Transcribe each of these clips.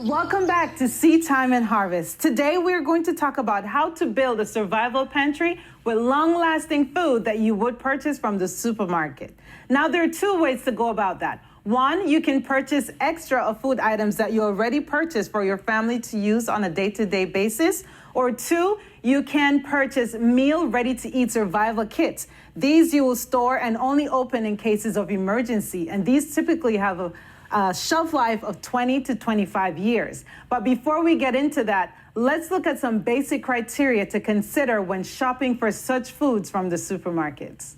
Welcome back to Seed Time and Harvest. Today we're going to talk about how to build a survival pantry with long-lasting food that you would purchase from the supermarket. Now there are two ways to go about that. One, you can purchase extra of food items that you already purchased for your family to use on a day-to-day basis. Or two, you can purchase meal ready-to-eat survival kits. These you will store and only open in cases of emergency, and these typically have a shelf life of 20 to 25 years. But before we get into that, let's look at some basic criteria to consider when shopping for such foods from the supermarkets.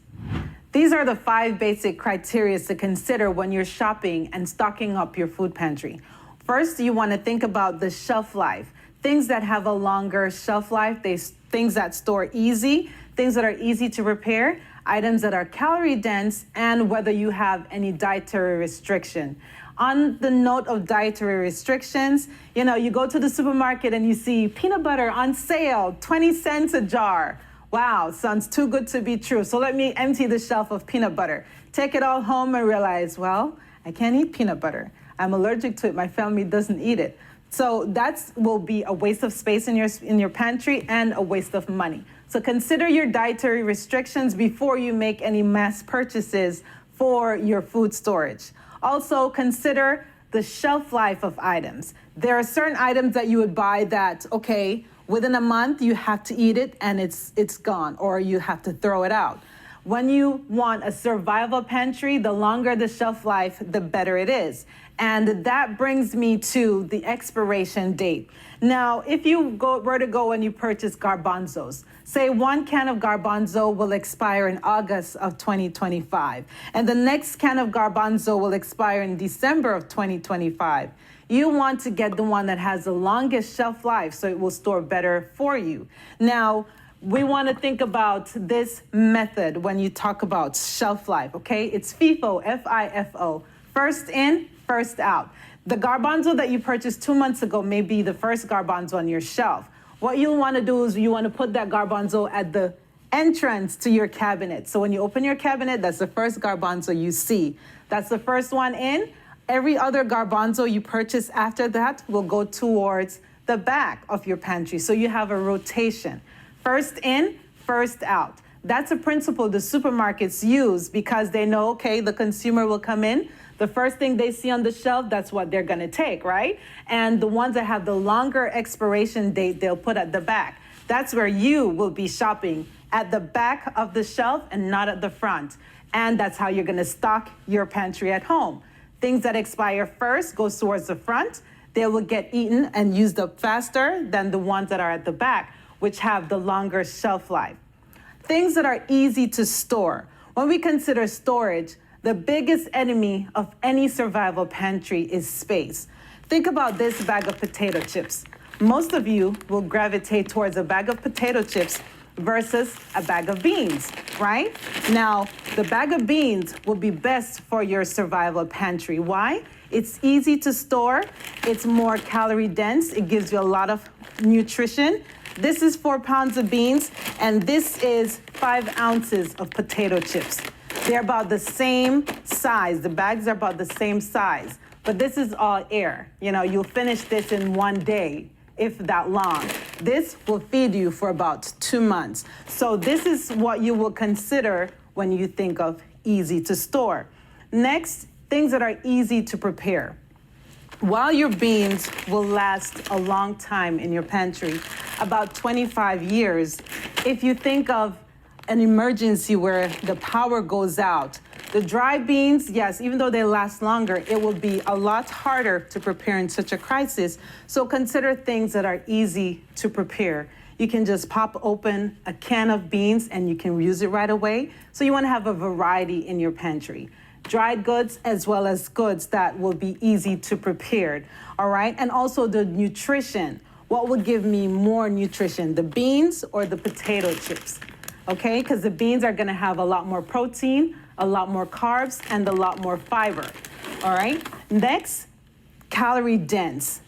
These are the 5 basic criteria to consider when you're shopping and stocking up your food pantry. First, you want to think about the shelf life. Things that have a longer shelf life, things that store easy, things that are easy to prepare, items that are calorie dense, and whether you have any dietary restriction. On the note of dietary restrictions, you go to the supermarket and you see peanut butter on sale, 20 cents a jar. Wow, sounds too good to be true. So let me empty the shelf of peanut butter. Take it all home and realize, well, I can't eat peanut butter. I'm allergic to it. My family doesn't eat it. So that will be a waste of space in your pantry and a waste of money. So consider your dietary restrictions before you make any mass purchases for your food storage. Also consider the shelf life of items. There are certain items that you would buy that, okay, within a month you have to eat it and it's gone, or you have to throw it out. When you want a survival pantry, the longer the shelf life, the better it is. And that brings me to the expiration date. Now, if you were to go and you purchase garbanzos, say 1 can of garbanzo will expire in August of 2025, and the next can of garbanzo will expire in December of 2025. You want to get the one that has the longest shelf life so it will store better for you. Now, we want to think about this method when you talk about shelf life, okay? It's FIFO, F-I-F-O, first in, first out. The garbanzo that you purchased 2 months ago may be the first garbanzo on your shelf. What you'll want to do is you want to put that garbanzo at the entrance to your cabinet. So when you open your cabinet, that's the first garbanzo you see. That's the first one in. Every other garbanzo you purchase after that will go towards the back of your pantry. So you have a rotation. First in, first out. That's a principle the supermarkets use because they know, okay, the consumer will come in. The first thing they see on the shelf, that's what they're going to take, right? And the ones that have the longer expiration date, they'll put at the back. That's where you will be shopping, at the back of the shelf and not at the front. And that's how you're going to stock your pantry at home. Things that expire first goes towards the front. They will get eaten and used up faster than the ones that are at the back, which have the longer shelf life. Things that are easy to store. When we consider storage, the biggest enemy of any survival pantry is space. Think about this bag of potato chips. Most of you will gravitate towards a bag of potato chips versus a bag of beans, right? Now, the bag of beans will be best for your survival pantry. Why? It's easy to store, it's more calorie dense, it gives you a lot of nutrition. This is 4 pounds of beans, and this is 5 ounces of potato chips. They're about the same size. The bags are about the same size, but this is all air. You'll finish this in 1 day, if that long. This will feed you for about 2 months. So this is what you will consider when you think of easy to store. Next, things that are easy to prepare. While your beans will last a long time in your pantry, about 25 years, if you think of an emergency where the power goes out, the dry beans, yes, even though they last longer, it will be a lot harder to prepare in such a crisis. So consider things that are easy to prepare. You can just pop open a can of beans and you can use it right away. So you want to have a variety in your pantry. Dried goods as well as goods that will be easy to prepare, all right? And also the nutrition. What will give me more nutrition, the beans or the potato chips? Okay, because the beans are going to have a lot more protein, a lot more carbs, and a lot more fiber. All right, next, calorie dense.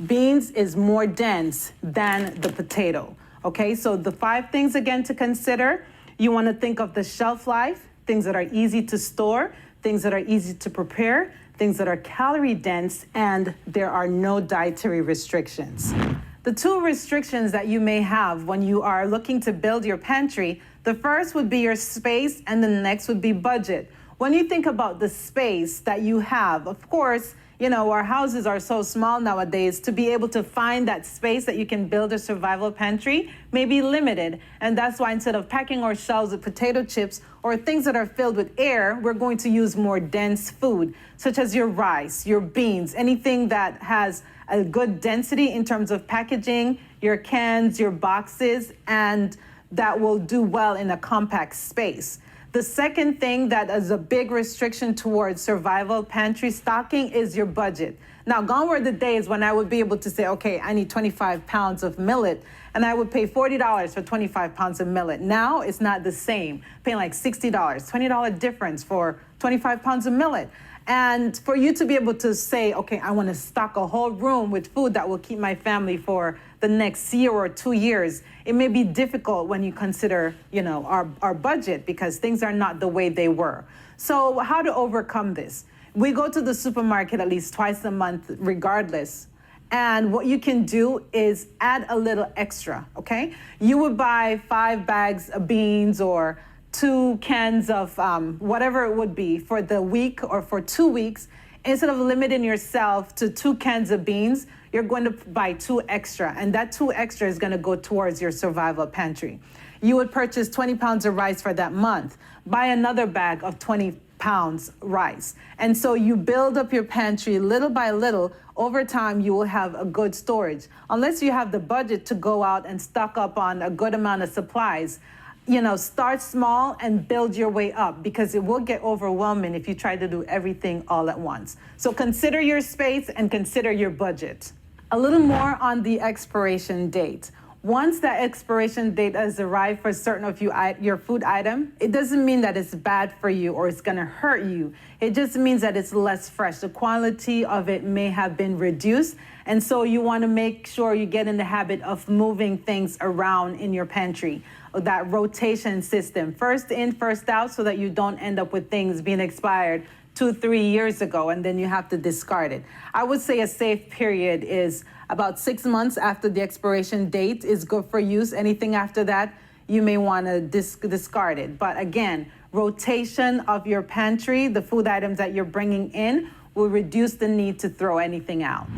Beans is more dense than the potato. Okay, so the 5 things again to consider. You want to think of the shelf life, things that are easy to store, things that are easy to prepare, things that are calorie dense, and there are no dietary restrictions. The two restrictions that you may have when you are looking to build your pantry, the first would be your space and the next would be budget. When you think about the space that you have, of course, you know, our houses are so small nowadays, to be able to find that space that you can build a survival pantry may be limited. And that's why instead of packing our shelves with potato chips or things that are filled with air, we're going to use more dense food, such as your rice, your beans, anything that has a good density in terms of packaging, your cans, your boxes, and that will do well in a compact space. The second thing that is a big restriction towards survival pantry stocking is your budget. Now, gone were the days when I would be able to say, okay, I need 25 pounds of millet, and I would pay $40 for 25 pounds of millet. Now, it's not the same. Paying like $60, $20 difference for 25 pounds of millet. And for you to be able to say, okay, I want to stock a whole room with food that will keep my family for the next year or 2 years, it may be difficult when you consider, you know, our budget, because things are not the way they were. So how to overcome this? We go to the supermarket at least twice a month regardless. And what you can do is add a little extra, okay? You would buy 5 bags of beans or 2 cans of whatever it would be for the week or for 2 weeks. Instead of limiting yourself to 2 cans of beans, you're going to buy 2 extra, and that 2 extra is going to go towards your survival pantry. You would purchase 20 pounds of rice for that month. Buy another bag of 20 pounds rice. And so you build up your pantry little by little. Over time, you will have a good storage. Unless you have the budget to go out and stock up on a good amount of supplies, you know, start small and build your way up, because it will get overwhelming if you try to do everything all at once. So consider your space and consider your budget. A little more on the expiration date. Once that expiration date has arrived for certain of your food item, it doesn't mean that it's bad for you or it's gonna hurt you. It just means that it's less fresh. The quality of it may have been reduced. And so you wanna make sure you get in the habit of moving things around in your pantry. That rotation system, first in, first out, so that you don't end up with things being expired 2-3 years ago and then you have to discard it. I would say a safe period is about 6 months after the expiration date is good for use. Anything after that, you may want to discard it. But again, rotation of your pantry, the food items that you're bringing in, will reduce the need to throw anything out.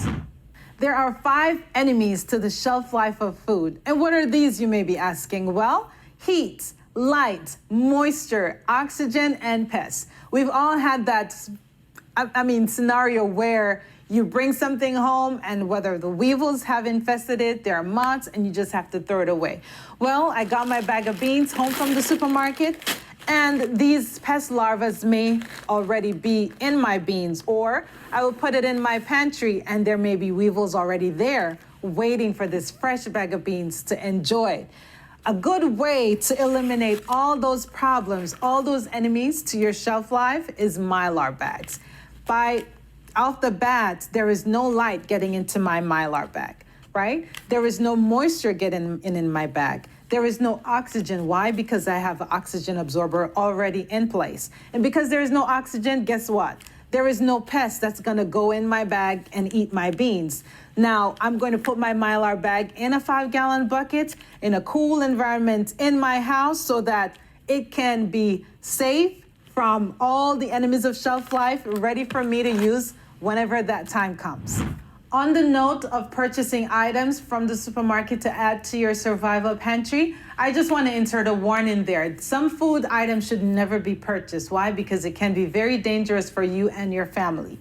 There are 5 enemies to the shelf life of food. And what are these, you may be asking? Well, heat, light, moisture, oxygen, and pests. We've all had that, scenario where you bring something home and whether the weevils have infested it, there are moths, and you just have to throw it away. Well, I got my bag of beans home from the supermarket, and these pest larvae may already be in my beans, or I will put it in my pantry and there may be weevils already there waiting for this fresh bag of beans to enjoy. A good way to eliminate all those problems, all those enemies to your shelf life is Mylar bags. Off the bat, there is no light getting into my Mylar bag, right? There is no moisture getting in my bag. There is no oxygen. Why? Because I have an oxygen absorber already in place. And because there is no oxygen, guess what? There is no pest that's gonna go in my bag and eat my beans. Now, I'm going to put my Mylar bag in a 5-gallon bucket in a cool environment in my house so that it can be safe from all the enemies of shelf life, ready for me to use whenever that time comes. On the note of purchasing items from the supermarket to add to your survival pantry, I just want to insert a warning there. Some food items should never be purchased. Why? Because it can be very dangerous for you and your family.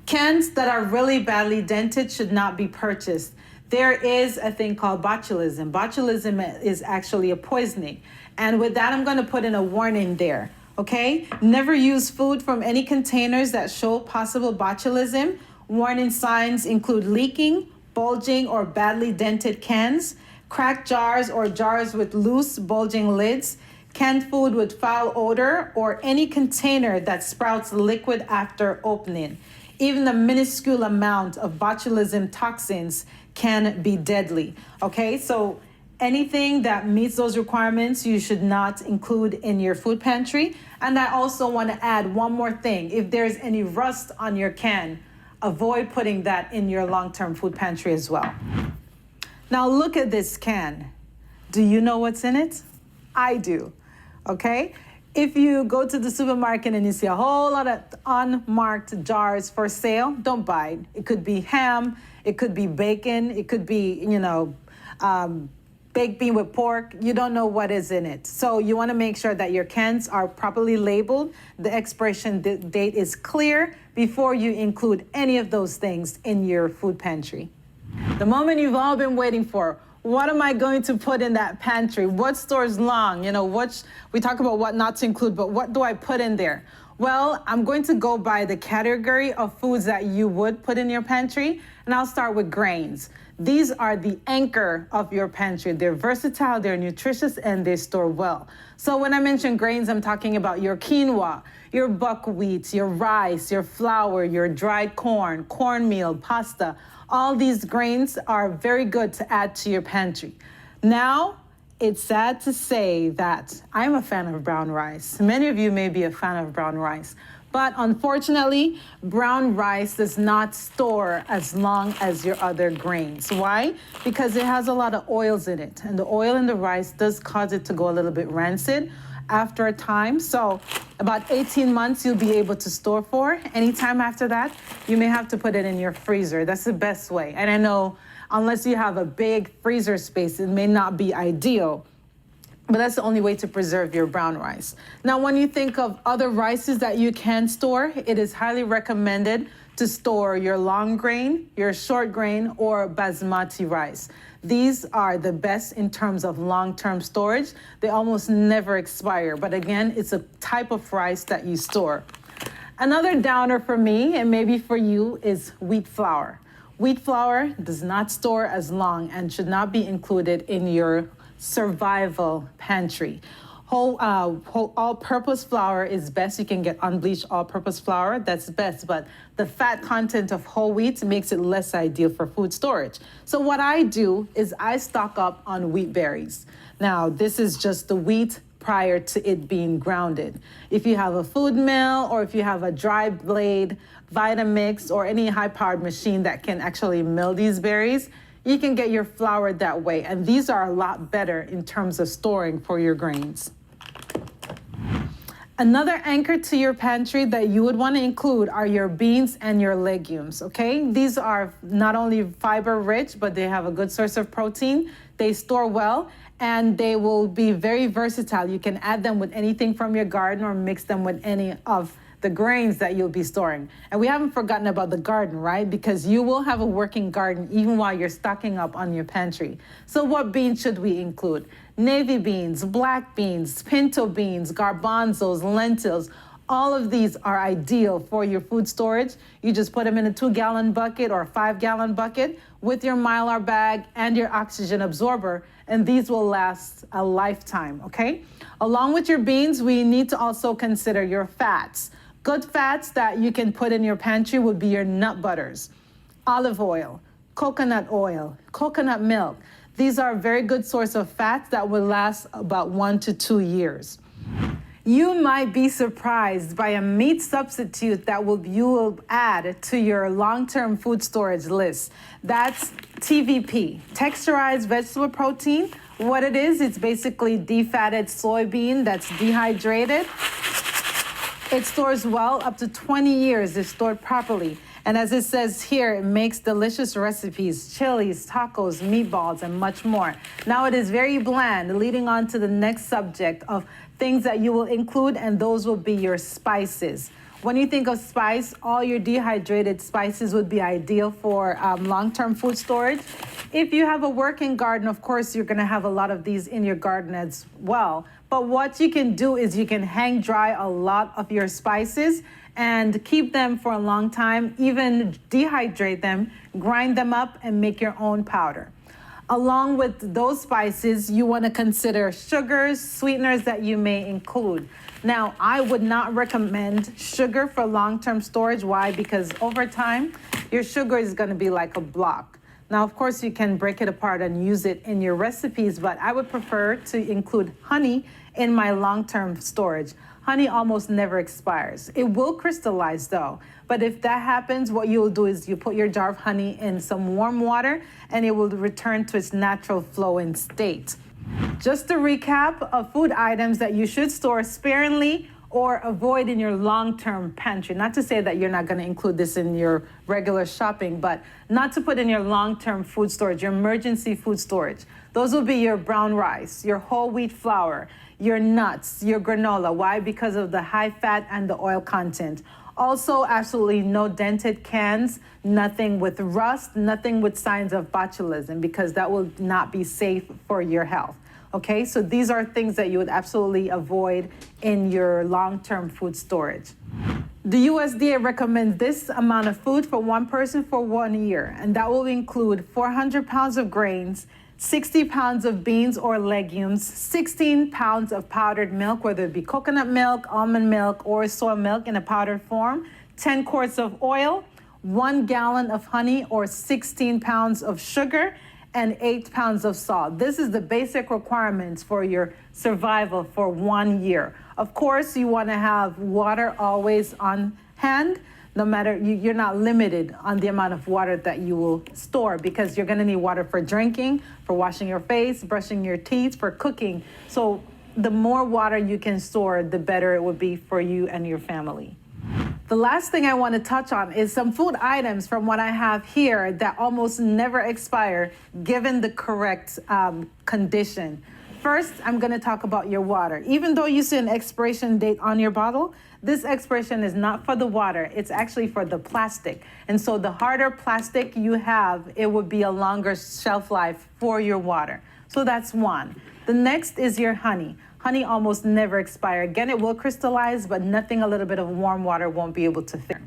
Cans that are really badly dented should not be purchased. There is a thing called botulism. Botulism is actually a poisoning. And with that, I'm going to put in a warning there, okay? Never use food from any containers that show possible botulism. Warning signs include leaking, bulging, or badly dented cans, cracked jars or jars with loose, bulging lids, canned food with foul odor, or any container that sprouts liquid after opening. Even a minuscule amount of botulism toxins can be deadly, okay? So Anything that meets those requirements, you should not include in your food pantry. And I also want to add one more thing. If there's any rust on your can, avoid putting that in your long-term food pantry as well. Now look at this can. Do you know what's in it? I do, okay? If you go to the supermarket and you see a whole lot of unmarked jars for sale, don't buy it. It could be ham, it could be bacon, it could be, baked bean with pork. You don't know what is in it. So you want to make sure that your cans are properly labeled. The expiration date is clear before you include any of those things in your food pantry. The moment you've all been waiting for, what am I going to put in that pantry? What stores long? We talk about what not to include, but what do I put in there? Well, I'm going to go by the category of foods that you would put in your pantry, and I'll start with grains. These are the anchor of your pantry. They're versatile, they're nutritious, and they store well. So when I mention grains, I'm talking about your quinoa, your buckwheat, your rice, your flour, your dried corn, cornmeal, pasta. All these grains are very good to add to your pantry. Now, it's sad to say that I'm a fan of brown rice. Many of you may be a fan of brown rice. But unfortunately, brown rice does not store as long as your other grains. Why? Because it has a lot of oils in it. And the oil in the rice does cause it to go a little bit rancid after a time. So about 18 months you'll be able to store for. Anytime after that, you may have to put it in your freezer. That's the best way. And I know unless you have a big freezer space, it may not be ideal. But that's the only way to preserve your brown rice. Now, when you think of other rices that you can store, it is highly recommended to store your long grain, your short grain, or basmati rice. These are the best in terms of long-term storage. They almost never expire. But again, it's a type of rice that you store. Another downer for me, and maybe for you, is wheat flour. Wheat flour does not store as long and should not be included in your survival pantry. Whole all-purpose flour is best. You can get unbleached all-purpose flour. That's best. But the fat content of whole wheat makes it less ideal for food storage. So what I do is I stock up on wheat berries. Now, this is just the wheat prior to it being grounded. If you have a food mill or if you have a dry blade, Vitamix, or any high-powered machine that can actually mill these berries, you can get your flour that way. And these are a lot better in terms of storing for your grains. Another anchor to your pantry that you would want to include are your beans and your legumes, okay? These are not only fiber rich, but they have a good source of protein. They store well, and they will be very versatile. You can add them with anything from your garden or mix them with any of the grains that you'll be storing. And we haven't forgotten about the garden, right? Because you will have a working garden even while you're stocking up on your pantry. So what beans should we include? Navy beans, black beans, pinto beans, garbanzos, lentils. All of these are ideal for your food storage. You just put them in a 2-gallon bucket or a 5-gallon bucket with your Mylar bag and your oxygen absorber, and these will last a lifetime, okay? Along with your beans, we need to also consider your fats. Good fats that you can put in your pantry would be your nut butters, olive oil, coconut milk. These are a very good source of fats that will last about 1 to 2 years. You might be surprised by a meat substitute that you will add to your long-term food storage list. That's TVP, texturized vegetable protein. What it is, it's basically defatted soybean that's dehydrated. It stores well, up to 20 years if stored properly. And as it says here, it makes delicious recipes, chilies, tacos, meatballs, and much more. Now it is very bland, leading on to the next subject of things that you will include, and those will be your spices. When you think of spice, all your dehydrated spices would be ideal for long-term food storage. If you have a working garden, of course, you're gonna have a lot of these in your garden as well. But what you can do is you can hang dry a lot of your spices and keep them for a long time, even dehydrate them, grind them up, and make your own powder. Along with those spices, you want to consider sugars, sweeteners that you may include. Now, I would not recommend sugar for long-term storage. Why? Because over time, your sugar is going to be like a block. Now, of course, you can break it apart and use it in your recipes, but I would prefer to include honey in my long-term storage. Honey almost never expires. It will crystallize though, but if that happens, what you'll do is you put your jar of honey in some warm water and it will return to its natural flowing state. Just to recap of food items that you should store sparingly or avoid in your long-term pantry. Not to say that you're not going to include this in your regular shopping, but not to put in your long-term food storage, your emergency food storage. Those will be your brown rice, your whole wheat flour, your nuts, your granola. Why? Because of the high fat and the oil content. Also, absolutely no dented cans, nothing with rust, nothing with signs of botulism, because that will not be safe for your health. Okay, so these are things that you would absolutely avoid in your long-term food storage. The USDA recommends this amount of food for one person for 1 year, and that will include 400 pounds of grains, 60 pounds of beans or legumes, 16 pounds of powdered milk, whether it be coconut milk, almond milk, or soy milk in a powdered form, 10 quarts of oil, 1 gallon of honey or 16 pounds of sugar, and 8 pounds of salt. This is the basic requirements for your survival for 1 year. Of course, you want to have water always on hand. No matter, you're not limited on the amount of water that you will store, because you're going to need water for drinking, for washing your face, brushing your teeth, for cooking. So the more water you can store, the better it would be for you and your family. The last thing I want to touch on is some food items from what I have here that almost never expire given the correct condition. First, I'm going to talk about your water. Even though you see an expiration date on your bottle, this expiration is not for the water. It's actually for the plastic. And so the harder plastic you have, it would be a longer shelf life for your water. So that's one. The next is your honey. Honey almost never expires. Again, it will crystallize, but nothing a little bit of warm water won't be able to fix.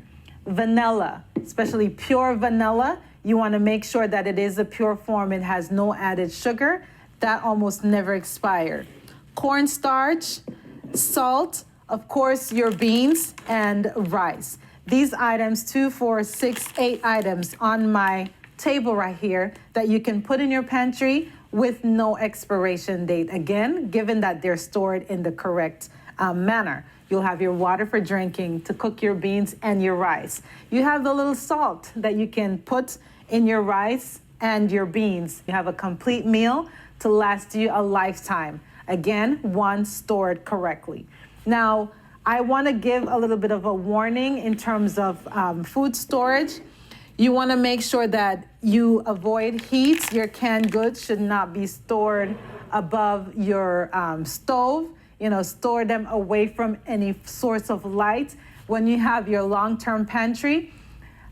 Vanilla, especially pure vanilla, you want to make sure that it is a pure form. It has no added sugar. That almost never expired. Cornstarch, salt, of course, your beans and rice. These items, 2, 4, 6, 8 items on my table right here that you can put in your pantry with no expiration date. Again, given that they're stored in the correct manner. You'll have your water for drinking, to cook your beans and your rice. You have the little salt that you can put in your rice and your beans. You have a complete meal to last you a lifetime. Again, one stored correctly. Now, I want to give a little bit of a warning in terms of food storage. You want to make sure that you avoid heat. Your canned goods should not be stored above your stove. Store them away from any source of light. When you have your long-term pantry,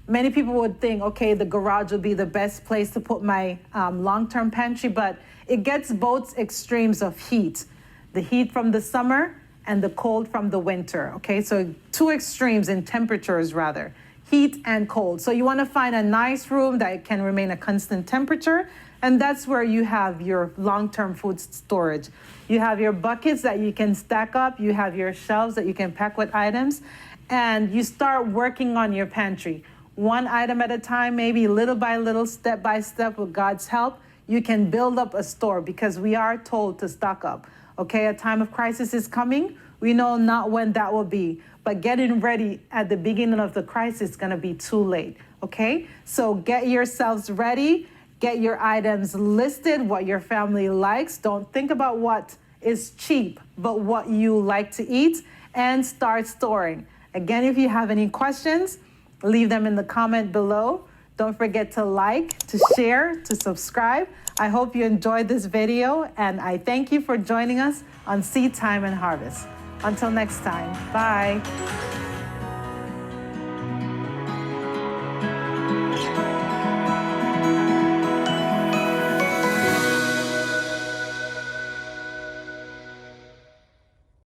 many people would think, okay, the garage would be the best place to put my long-term pantry, but it gets both extremes of heat. The heat from the summer and the cold from the winter, okay? So 2 extremes in temperatures rather, heat and cold. So you wanna find a nice room that can remain a constant temperature, and that's where you have your long-term food storage. You have your buckets that you can stack up, you have your shelves that you can pack with items, and you start working on your pantry. 1 item at a time, maybe little by little, step by step, with God's help, you can build up a store, because we are told to stock up. Okay, a time of crisis is coming. We know not when that will be, but getting ready at the beginning of the crisis is gonna be too late, okay? So get yourselves ready, get your items listed, what your family likes. Don't think about what is cheap, but what you like to eat, and start storing. Again, if you have any questions, leave them in the comment below. Don't forget to like, to share, to subscribe. I hope you enjoyed this video, and I thank you for joining us on Seed Time and Harvest. Until next time, bye.